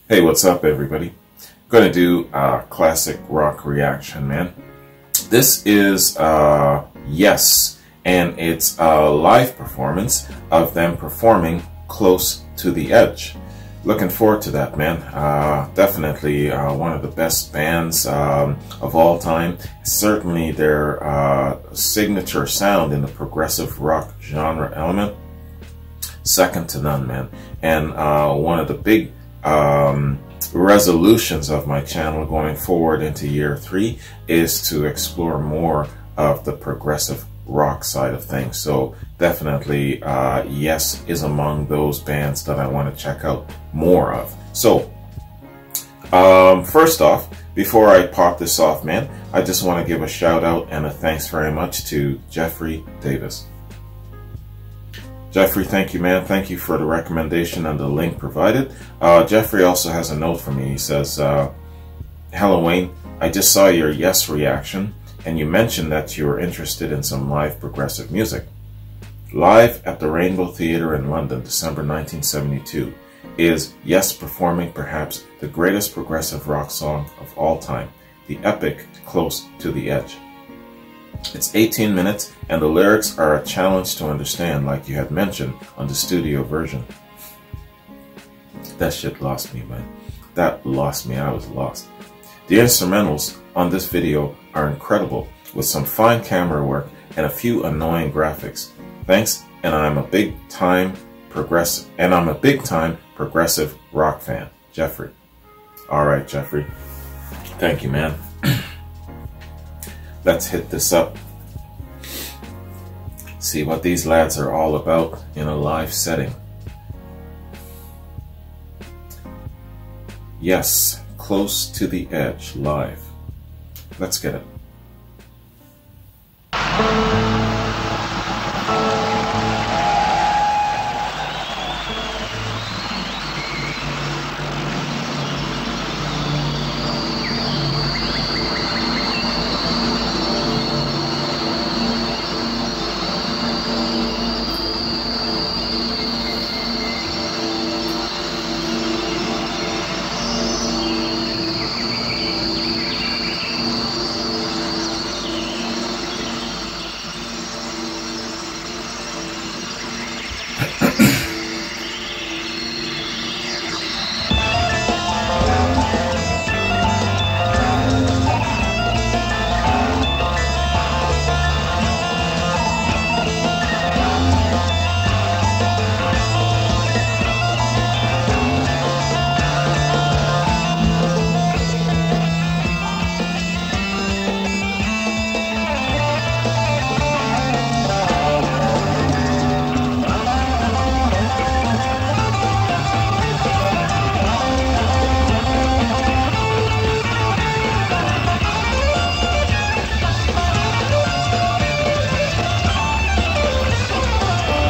Hey, what's up, everybody? Going to do a classic rock reaction, man. This is Yes, and it's a live performance of them performing Close to the Edge. Looking forward to that, man. Definitely one of the best bands of all time. Certainly their signature sound in the progressive rock genre element, second to none, man. And one of the big resolutions of my channel going forward into year 3 is to explore more of the progressive rock side of things. So definitely Yes is among those bands that I want to check out more of. So first off, before I pop this off, man, I just want to give a shout out and a thanks very much to Jeffrey Davis. Jeffrey, thank you, man. Thank you for the recommendation and the link provided. Jeffrey also has a note for me. He says, hello, Wayne. I just saw your Yes reaction, and you mentioned that you were interested in some live progressive music. Live at the Rainbow Theatre in London, December 1972, is Yes performing perhaps the greatest progressive rock song of all time, the epic Close to the Edge. It's 18 minutes, and the lyrics are a challenge to understand, like you had mentioned on the studio version. That shit lost me, man. That lost me. I was lost. The instrumentals on this video are incredible, with some fine camera work and a few annoying graphics. Thanks, and I'm a big time progressive rock fan. Jeffrey. All right, Jeffrey. Thank you, man. Let's hit this up. See what these lads are all about in a live setting. Yes, Close to the Edge live. Let's get it.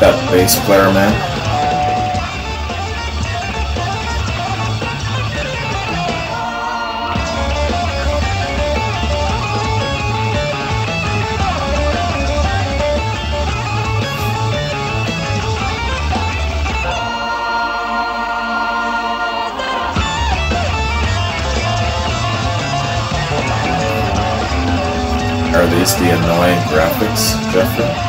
That bass player, man. Are these the annoying graphics, Jeffrey?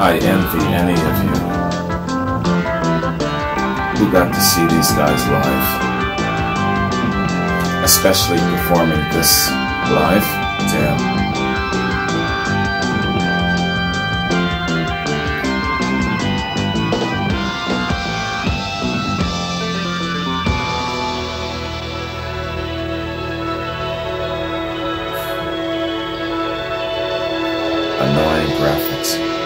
I envy any of you who got to see these guys live, especially performing this live. Damn. Annoying graphics.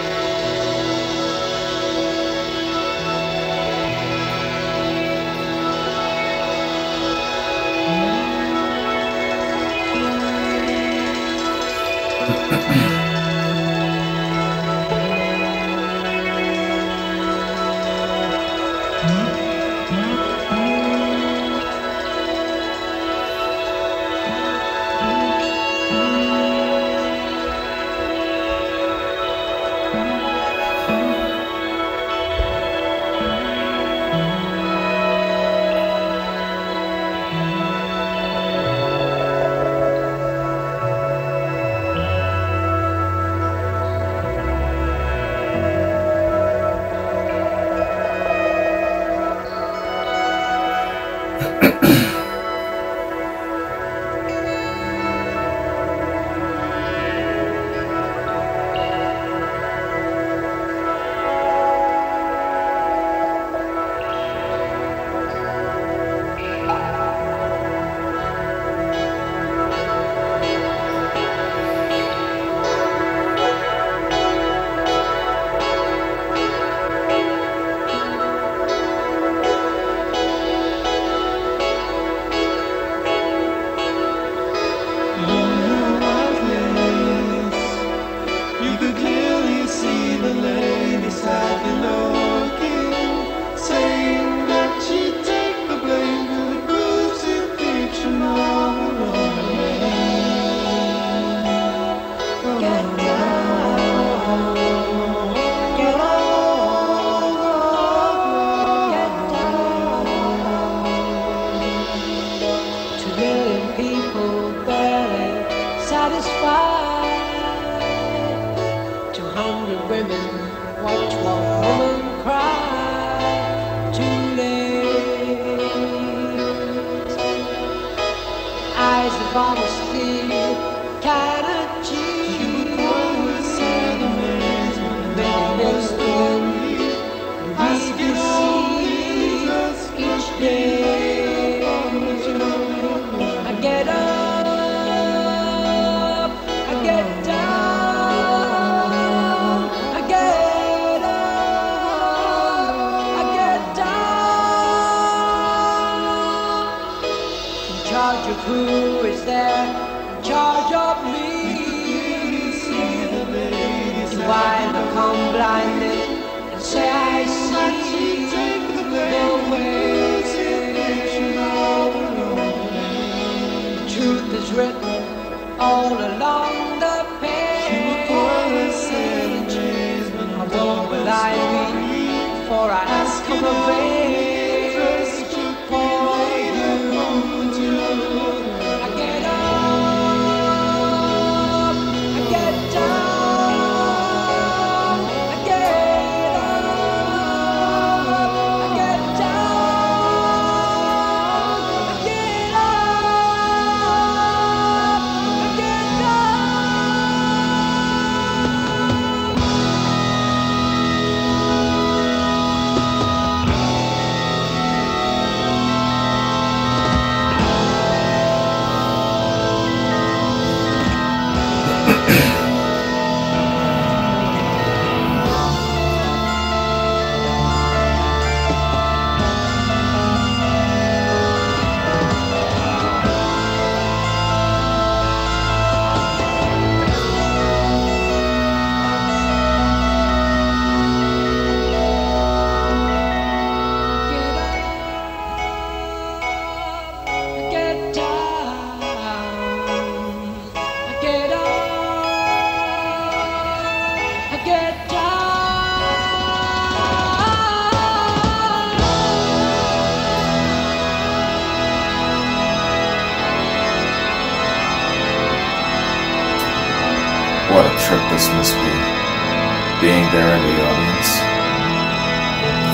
What a trip this must be. being there in the audience,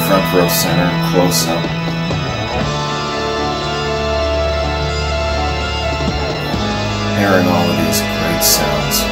front row center, close up. Hearing all of these great sounds.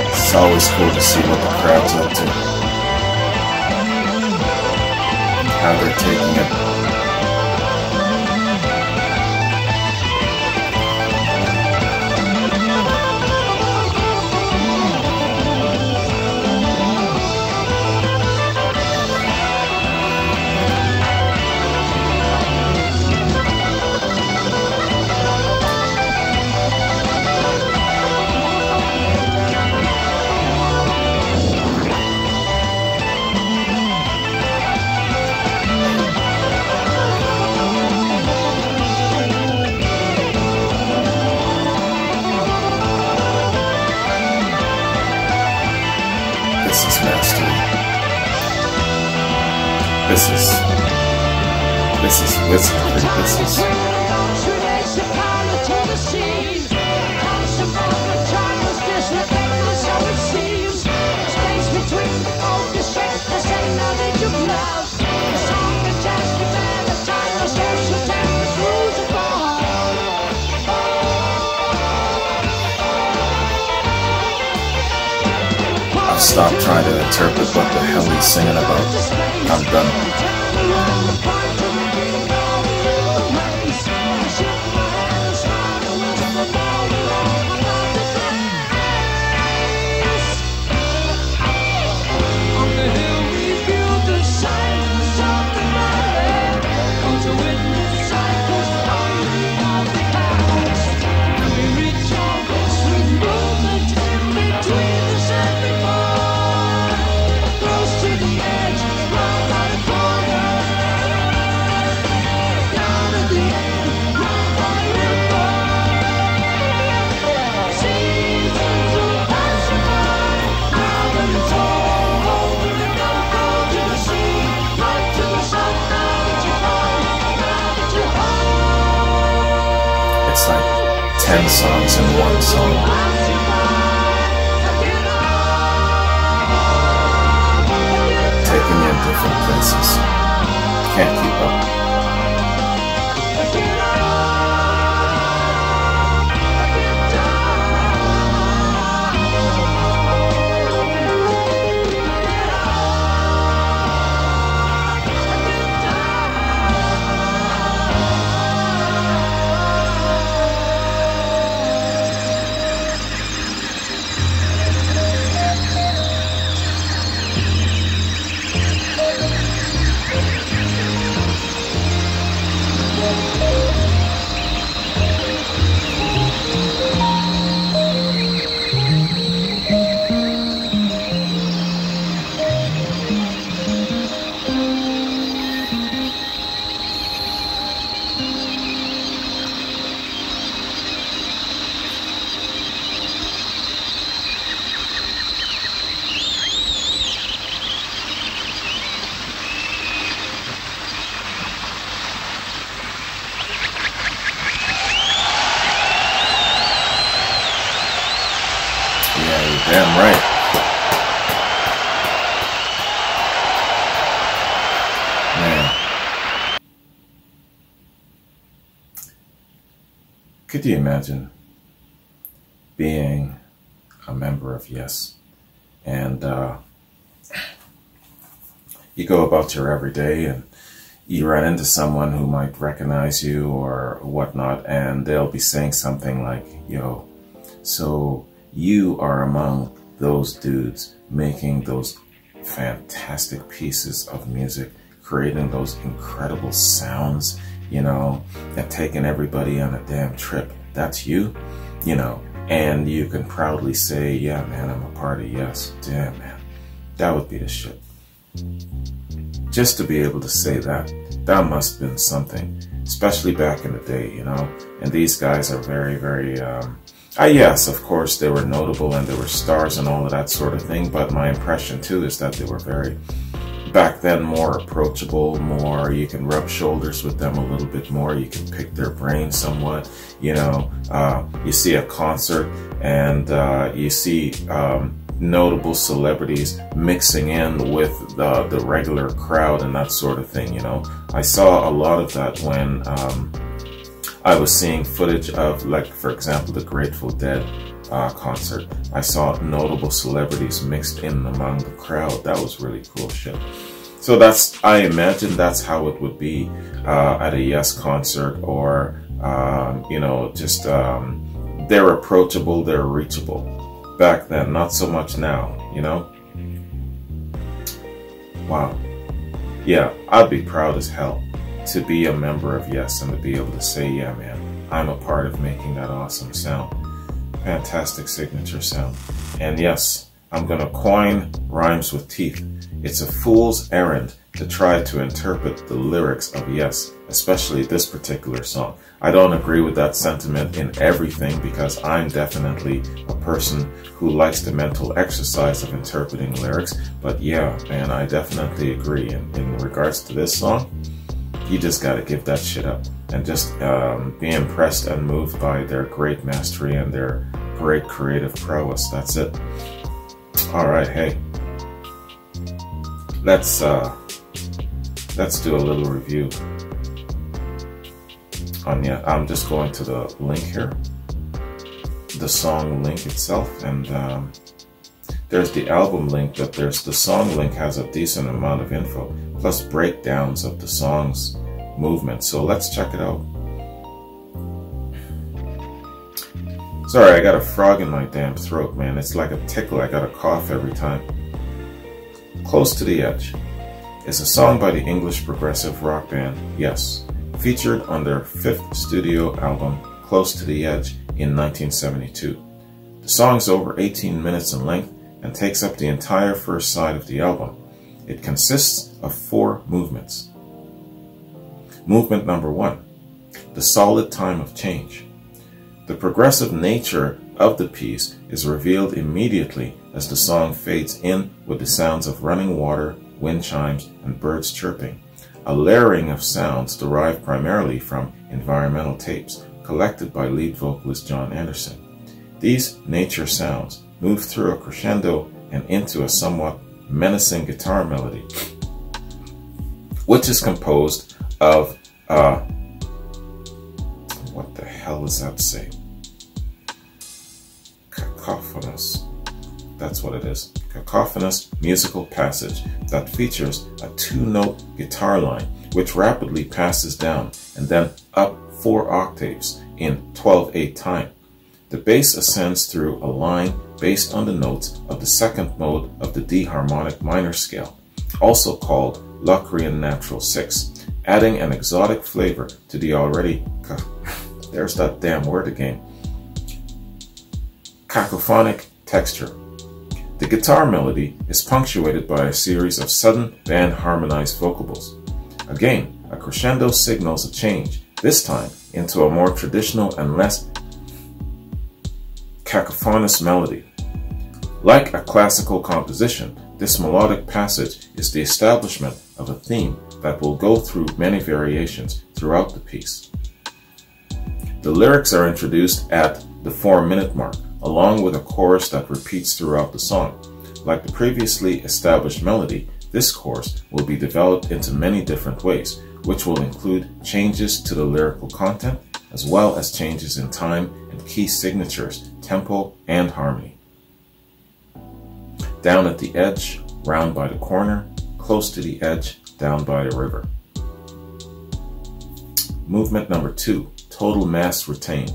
It's always cool to see what the crowd's up to, how they're taking it. This is mastery. This is wizardry. This is. I'll stop trying to interpret what the hell he's singing about. I'm done. It's like 10 songs in one song. Taking you in different places. Can't keep up. Could you imagine being a member of Yes and you go about your everyday and you run into someone who might recognize you or whatnot, and they'll be saying something like, yo, so you are among those dudes making those fantastic pieces of music, creating those incredible sounds, you know, and taking everybody on a damn trip. That's you, you know, and you can proudly say, yeah, man, I'm a part of Yes. Damn, man, that would be the shit. Just to be able to say that, that must have been something, especially back in the day, you know. And these guys are very, very, yes, of course, they were notable and they were stars and all of that sort of thing. But my impression too is that they were very, back then, more approachable, more, you can rub shoulders with them a little bit more. You can pick their brain somewhat, you know. You see a concert and you see notable celebrities mixing in with the regular crowd and that sort of thing, you know. I saw a lot of that when I was seeing footage of, like, for example, the Grateful Dead concert. I saw notable celebrities mixed in among the crowd. That was really cool shit. So that's, I imagine that's how it would be at a Yes concert, or you know, just they're approachable, they're reachable. Back then, not so much now, you know? Wow. Yeah, I'd be proud as hell to be a member of Yes and to be able to say, yeah, man, I'm a part of making that awesome sound. Fantastic signature sound. And yes, I'm gonna coin rhymes with teeth. It's a fool's errand to try to interpret the lyrics of Yes, especially this particular song. I don't agree with that sentiment in everything, because I'm definitely a person who likes the mental exercise of interpreting lyrics. But yeah, man, I definitely agree. In regards to this song, you just gotta give that shit up and just be impressed and moved by their great mastery and their great creative prowess. That's it. All right, hey, let's do a little review on Yes. I'm just going to the link here, the song link itself, and there's the album link, but there's the song link has a decent amount of info, plus breakdowns of the song's movement. So let's check it out. Sorry, I got a frog in my damn throat, man. It's like a tickle. I got a cough every time. Close to the Edge is a song by the English progressive rock band Yes, featured on their 5th studio album, Close to the Edge, in 1972. The song is over 18 minutes in length and takes up the entire first side of the album. It consists of 4 movements. Movement number 1, the solid time of change. The progressive nature of the piece is revealed immediately as the song fades in with the sounds of running water, wind chimes, and birds chirping, a layering of sounds derived primarily from environmental tapes collected by lead vocalist Jon Anderson. These nature sounds move through a crescendo and into a somewhat menacing guitar melody, which is composed of what the hell does that say? Cacophonous. That's what it is. Cacophonous musical passage that features a 2-note guitar line which rapidly passes down and then up 4 octaves in 12/8 time. The bass ascends through a line based on the notes of the 2nd mode of the D harmonic minor scale, also called Locrian natural 6, adding an exotic flavor to the already there's that damn word again, cacophonic texture. The guitar melody is punctuated by a series of sudden band harmonized vocals. Again, a crescendo signals a change, this time into a more traditional and less cacophonous melody. Like a classical composition, this melodic passage is the establishment of a theme that will go through many variations throughout the piece. The lyrics are introduced at the 4-minute mark, along with a chorus that repeats throughout the song. Like the previously established melody, this chorus will be developed into many different ways, which will include changes to the lyrical content, as well as changes in time and key signatures, tempo, and harmony. Down at the edge, round by the corner, close to the edge, down by the river. Movement number 2, total mass retain.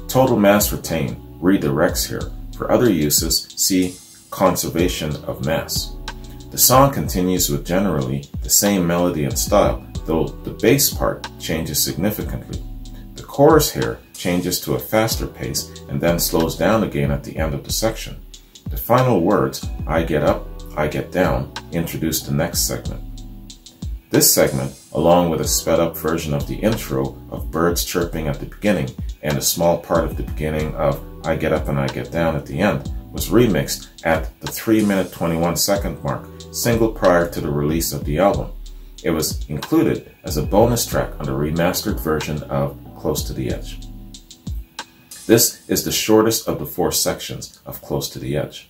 Total mass retain, read the recs here. For other uses, see conservation of mass. The song continues with generally the same melody and style, though the bass part changes significantly. The chorus here changes to a faster pace and then slows down again at the end of the section. The final words, I get up, I get down, introduce the next segment. This segment, along with a sped up version of the intro of birds chirping at the beginning and a small part of the beginning of I get up and I get down at the end, was remixed at the 3-minute 21-second mark, single prior to the release of the album. It was included as a bonus track on the remastered version of Close to the Edge. This is the shortest of the 4 sections of Close to the Edge.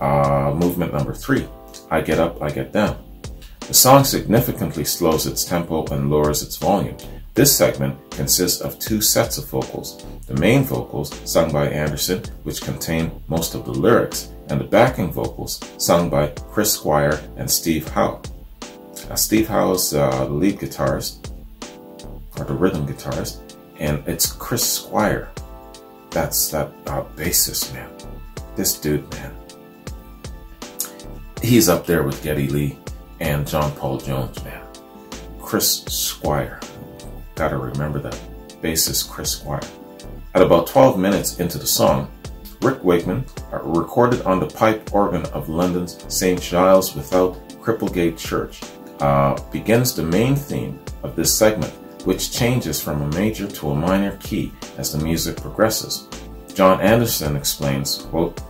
Movement number 3, I get up, I get down. The song significantly slows its tempo and lowers its volume. This segment consists of 2 sets of vocals. The main vocals, sung by Anderson, which contain most of the lyrics, and the backing vocals, sung by Chris Squire and Steve Howe. Steve Howe is the lead guitarist, or the rhythm guitarist, and it's Chris Squire. That's that bassist, man. This dude, man. He's up there with Geddy Lee and John Paul Jones, man. Chris Squire. Gotta remember that. Bassist Chris Squire. At about 12 minutes into the song, Rick Wakeman, recorded on the pipe organ of London's St. Giles Without Cripplegate Church, begins the main theme of this segment, which changes from a major to a minor key as the music progresses. John Anderson explains, quote,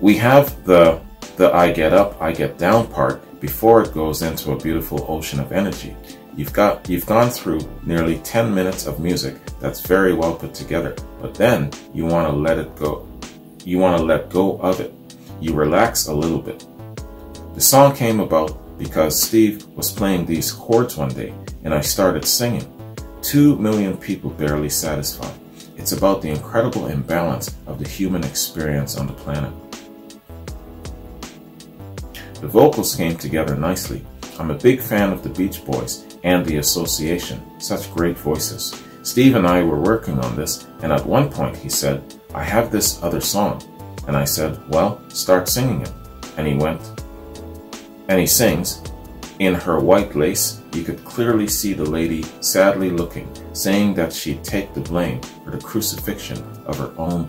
"We have the I get up, I get down part before it goes into a beautiful ocean of energy. You've gone through nearly 10 minutes of music that's very well put together, but then you want to let it go. You want to let go of it. You relax a little bit." The song came about because Steve was playing these chords one day and I started singing. 2 million people barely satisfied. It's about the incredible imbalance of the human experience on the planet. The vocals came together nicely. I'm a big fan of the Beach Boys and the Association, such great voices. Steve and I were working on this, and at one point he said, "I have this other song." And I said, "Well, start singing it." And he sings, "In her white lace, you could clearly see the lady sadly looking, saying that she'd take the blame for the crucifixion of her own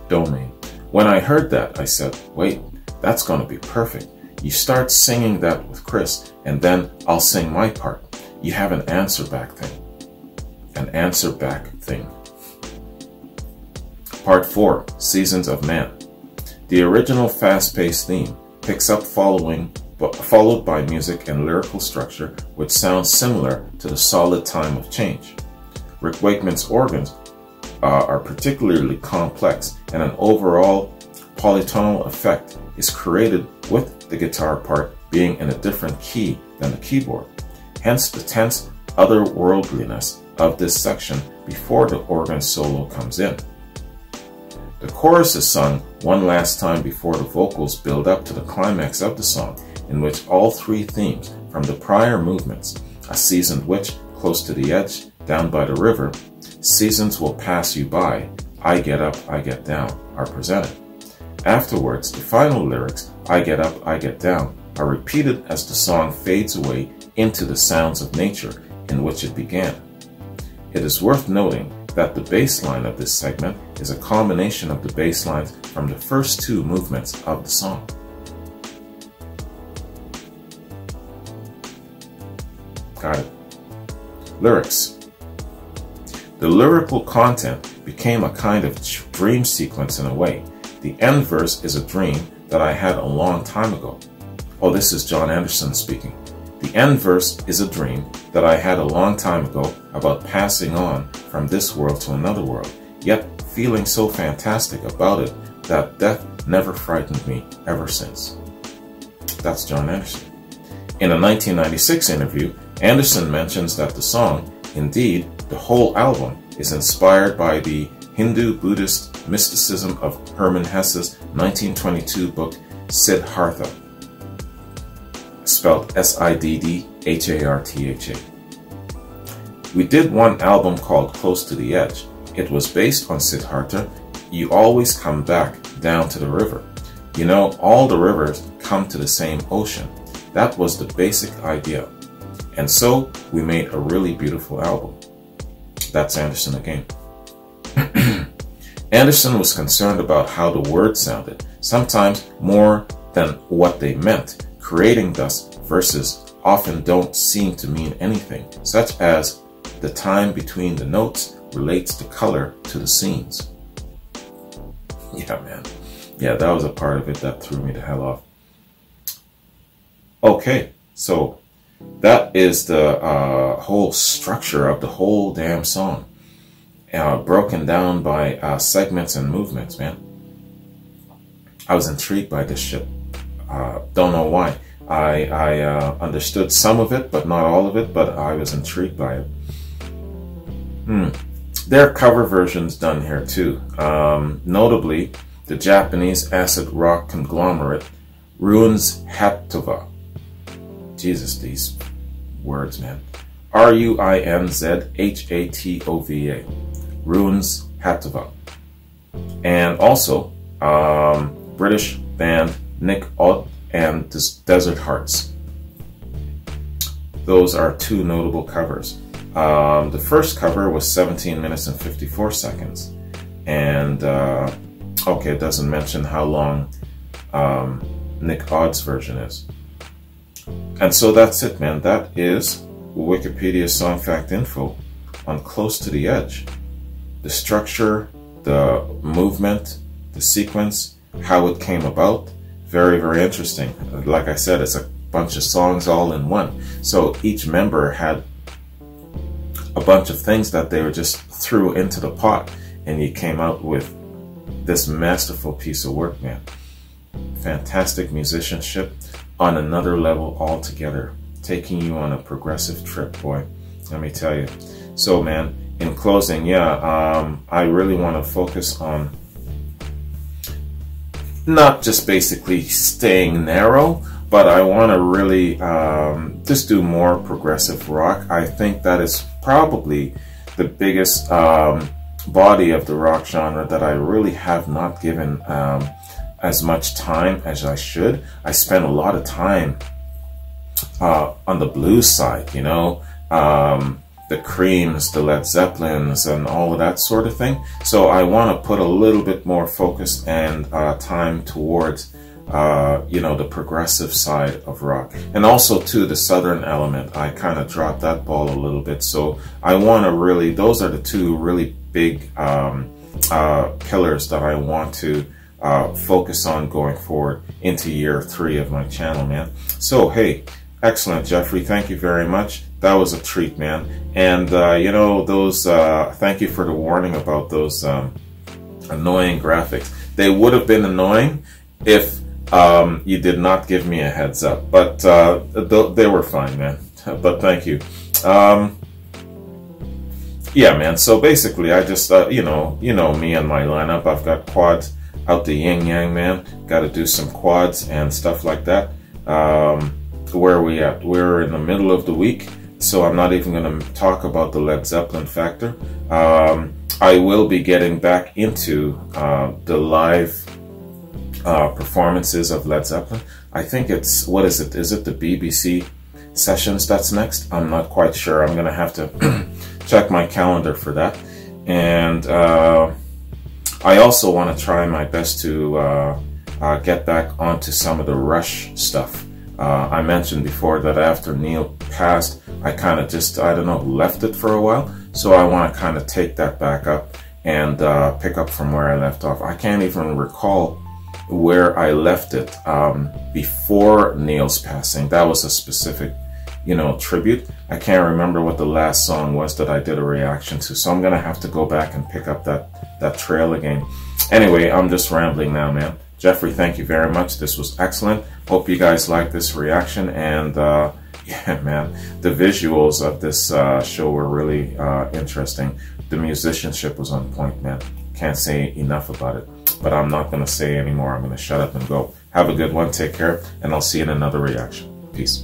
domain. When I heard that, I said, wait, that's going to be perfect. You start singing that with Chris, and then I'll sing my part. You have an answer back thing. Part 4, Seasons of Man. The original fast-paced theme picks up followed by music and lyrical structure which sounds similar to the solid time of change. Rick Wakeman's organs are particularly complex, and an overall polytonal effect is created with the guitar part being in a different key than the keyboard. Hence the tense otherworldliness of this section before the organ solo comes in. The chorus is sung one last time before the vocals build up to the climax of the song, in which all 3 themes from the prior movements, A Seasoned Witch, Close to the Edge, Down by the River, Seasons Will Pass You By, I Get Up, I Get Down, are presented. Afterwards, the final lyrics, I Get Up, I Get Down, are repeated as the song fades away into the sounds of nature in which it began. It is worth noting that the bass line of this segment is a combination of the bass lines from the first 2 movements of the song. Got it. Lyrics. The lyrical content became a kind of dream sequence in a way. The end verse is a dream that I had a long time ago. Oh, this is John Anderson speaking. The end verse is a dream that I had a long time ago about passing on from this world to another world, yet feeling so fantastic about it that death never frightened me ever since. That's John Anderson. In a 1996 interview, Anderson mentions that the song, indeed, the whole album, is inspired by the Hindu-Buddhist mysticism of Hermann Hesse's 1922 book Siddhartha, spelled Siddhartha. We did one album called Close to the Edge. It was based on Siddhartha. You always come back down to the river. You know, all the rivers come to the same ocean. That was the basic idea. And so we made a really beautiful album. That's Anderson again. Anderson was concerned about how the words sounded, sometimes more than what they meant. Creating thus verses often don't seem to mean anything, such as the time between the notes relates the color to the scenes. Yeah, man. Yeah, that was a part of it that threw me the hell off. Okay, so that is the whole structure of the whole damn song, broken down by segments and movements, man. I was intrigued by this shit. Don't know why. I understood some of it, but not all of it, but I was intrigued by it. There are cover versions done here too. Notably, the Japanese acid rock conglomerate Ruins Hatova. Jesus, these words, man. Ruinzhatova. Ruins Hatova. And also, British band Nick Ott and Desert Hearts. Those are two notable covers. The first cover was 17 minutes and 54 seconds. And, okay, it doesn't mention how long Nick Odd's version is. And so that's it, man. That is Wikipedia Song Fact Info on Close to the Edge. The structure, the movement, the sequence, how it came about. Very, very interesting. Like I said, it's a bunch of songs all in one. So each member had a bunch of things that they were just threw into the pot, and you came out with this masterful piece of work, man. Fantastic musicianship on another level altogether, taking you on a progressive trip, boy. Let me tell you. So, man, in closing, yeah, I really want to focus on not just basically staying narrow, but I want to really just do more progressive rock. I think that is probably the biggest body of the rock genre that I really have not given as much time as I should. I spend a lot of time on the blues side, you know, the Creams, the Led Zeppelins, and all of that sort of thing. So I want to put a little bit more focus and time towards you know, the progressive side of rock, and also too the southern element. I kind of dropped that ball a little bit, so I want to really, those are the two really big pillars that I want to focus on going forward into year 3 of my channel, man. So hey, excellent, Jeffrey, thank you very much. That was a treat, man. And you know, those thank you for the warning about those annoying graphics. They would have been annoying if you did not give me a heads up, but they were fine, man. But thank you. Yeah, man. So basically, I just you know me and my lineup. I've got quads out the yin yang, man. Got to do some quads and stuff like that. Where are we at? We're in the middle of the week, so I'm not even going to talk about the Led Zeppelin factor. I will be getting back into the live performances of Led Zeppelin. I think it's, what is it? Is it the BBC sessions that's next? I'm not quite sure. I'm gonna have to check my calendar for that. And I also want to try my best to get back onto some of the Rush stuff. I mentioned before that after Neil passed, I kind of just, I don't know, left it for a while. So I want to kind of take that back up and pick up from where I left off. I can't even recall where I left it before Neil's passing. That was a specific, you know, tribute. I can't remember what the last song was that I did a reaction to, so I'm gonna have to go back and pick up that trail again. Anyway, I'm just rambling now, man. Jeffrey, thank you very much. This was excellent. Hope you guys liked this reaction. And yeah, man, the visuals of this show were really interesting. The musicianship was on point, man. Can't say enough about it. But I'm not going to say anymore. I'm going to shut up and go. Have a good one. Take care. And I'll see you in another reaction. Peace.